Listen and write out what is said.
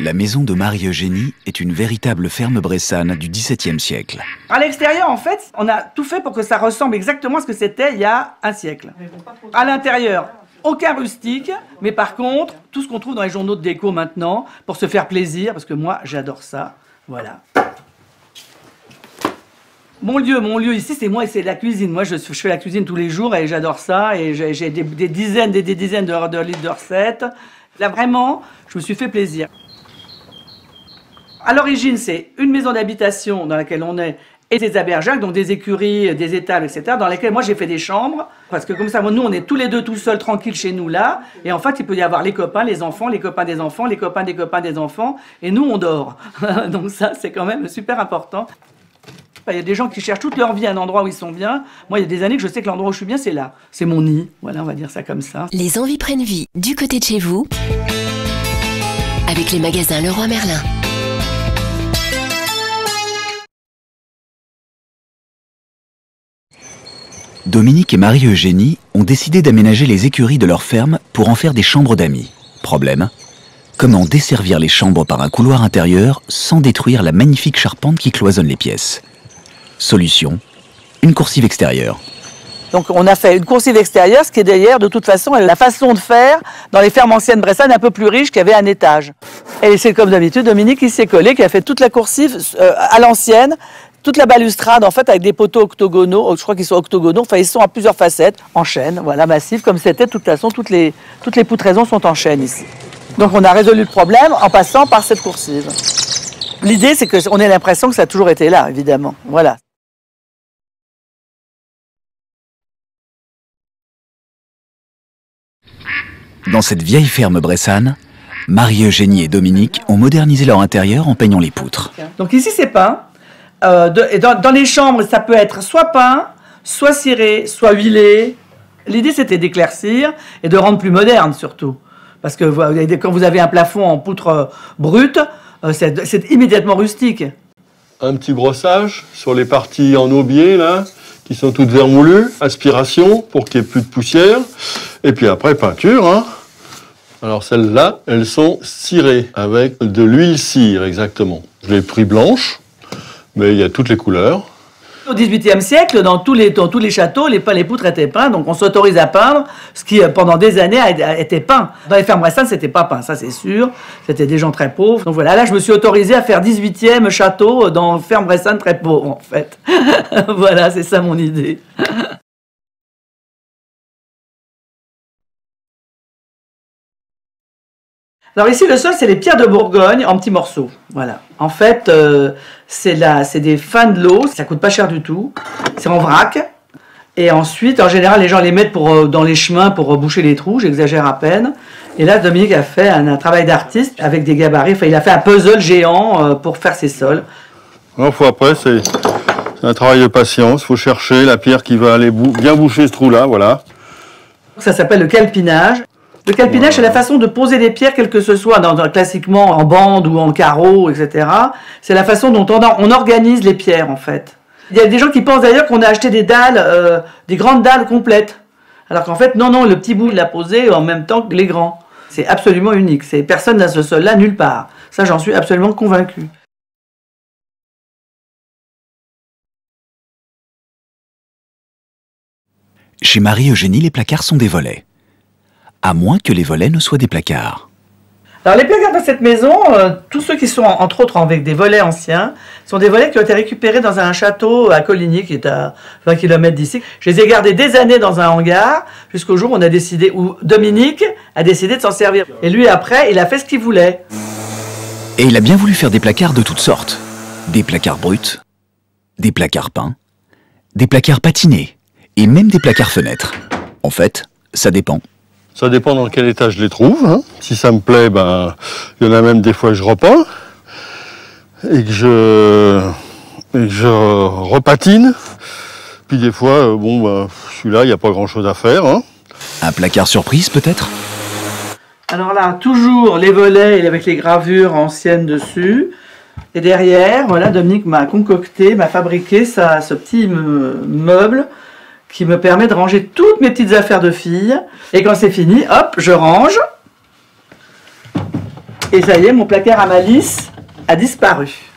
La maison de Marie-Eugénie est une véritable ferme bressane du XVIIe siècle. À l'extérieur, en fait, on a tout fait pour que ça ressemble exactement à ce que c'était il y a un siècle. À l'intérieur, aucun rustique, mais par contre, tout ce qu'on trouve dans les journaux de déco maintenant, pour se faire plaisir, parce que moi, j'adore ça. Voilà. Mon lieu ici, c'est moi et c'est la cuisine. Moi, je fais la cuisine tous les jours et j'adore ça. Et j'ai des dizaines de litres de recettes. Là, vraiment, je me suis fait plaisir. À l'origine, c'est une maison d'habitation dans laquelle on est et des hébergeages, donc des écuries, des étables, etc., dans lesquelles moi j'ai fait des chambres. Parce que comme ça, nous, on est tous les deux tout seuls, tranquilles chez nous là. Et en fait, il peut y avoir les copains, les enfants, les copains des enfants, les copains des copains des enfants. Et nous, on dort. Donc ça, c'est quand même super important. Il y a des gens qui cherchent toute leur vie un endroit où ils sont bien. Moi, il y a des années que je sais que l'endroit où je suis bien, c'est là. C'est mon nid. Voilà, on va dire ça comme ça. Les envies prennent vie du côté de chez vous avec les magasins Leroy Merlin. Dominique et Marie-Eugénie ont décidé d'aménager les écuries de leur ferme pour en faire des chambres d'amis. Problème, comment desservir les chambres par un couloir intérieur sans détruire la magnifique charpente qui cloisonne les pièces? Solution, une coursive extérieure. Donc on a fait une coursive extérieure, ce qui est d'ailleurs de toute façon la façon de faire dans les fermes anciennes bressanes un peu plus riches qui avaient un étage. Et c'est comme d'habitude Dominique qui s'est collé, qui a fait toute la coursive à l'ancienne, toute la balustrade en fait avec des poteaux octogonaux, je crois qu'ils sont octogonaux, enfin ils sont à plusieurs facettes, en chêne, voilà, massif, comme c'était de toute façon, toutes les poutraisons sont en chêne ici. Donc on a résolu le problème en passant par cette coursive. L'idée c'est qu'on ait l'impression que ça a toujours été là, évidemment, voilà. Dans cette vieille ferme bressane, Marie-Eugénie et Dominique ont modernisé leur intérieur en peignant les poutres. Donc ici c'est peint, et dans les chambres ça peut être soit peint, soit ciré, soit huilé. L'idée c'était d'éclaircir et de rendre plus moderne surtout. Parce que quand vous avez un plafond en poutre brute, c'est immédiatement rustique. Un petit brossage sur les parties en aubier là, qui sont toutes vermoulues, aspiration pour qu'il n'y ait plus de poussière, et puis après peinture. Hein. Alors celles-là, elles sont cirées avec de l'huile cire exactement. Je l'ai pris blanche, mais il y a toutes les couleurs. Au XVIIIe siècle, dans tous les châteaux, les poutres étaient peintes, donc on s'autorise à peindre, ce qui pendant des années a été peint. Dans les fermes bressanes, c'était pas peint, ça c'est sûr. C'était des gens très pauvres. Donc voilà, là je me suis autorisée à faire 18e château dans fermes bressanes très pauvres en fait. Voilà, c'est ça mon idée. Alors ici, le sol, c'est les pierres de Bourgogne en petits morceaux. Voilà. En fait, c'est des fins de l'eau. Ça coûte pas cher du tout. C'est en vrac. Et ensuite, en général, les gens les mettent dans les chemins pour boucher les trous. J'exagère à peine. Et là, Dominique a fait un travail d'artiste avec des gabarits. Enfin, il a fait un puzzle géant pour faire ses sols. Après, c'est un travail de patience. Il faut chercher la pierre qui va aller bien boucher ce trou-là. Voilà. Ça s'appelle le calpinage. Le calpinage, c'est la façon de poser des pierres, quel que ce soit, classiquement en bande ou en carreau, etc. C'est la façon dont on organise les pierres, en fait. Il y a des gens qui pensent d'ailleurs qu'on a acheté des dalles, des grandes dalles complètes. Alors qu'en fait, non, le petit bout, il l'a posé en même temps que les grands. C'est absolument unique. Personne n'a ce sol-là nulle part. Ça, j'en suis absolument convaincue. Chez Marie-Eugénie, les placards sont des volets. À moins que les volets ne soient des placards. Alors les placards de cette maison, tous ceux qui sont entre autres avec des volets anciens, sont des volets qui ont été récupérés dans un château à Coligny qui est à 20 km d'ici. Je les ai gardés des années dans un hangar jusqu'au jour où Dominique a décidé de s'en servir. Et lui après, il a fait ce qu'il voulait. Et il a bien voulu faire des placards de toutes sortes. Des placards bruts, des placards peints, des placards patinés et même des placards fenêtres. En fait, ça dépend. Ça dépend dans quel état je les trouve. Hein. Si ça me plaît, il y en a même des fois que je repeins et que je repatine. Puis des fois, celui-là, il n'y a pas grand-chose à faire. Hein. Un placard surprise peut-être? Alors là, toujours les volets avec les gravures anciennes dessus. Et derrière, voilà, Dominique m'a fabriqué ce petit meuble qui me permet de ranger toutes mes petites affaires de fille. Et quand c'est fini, hop, je range. Et ça y est, mon placard à malice a disparu.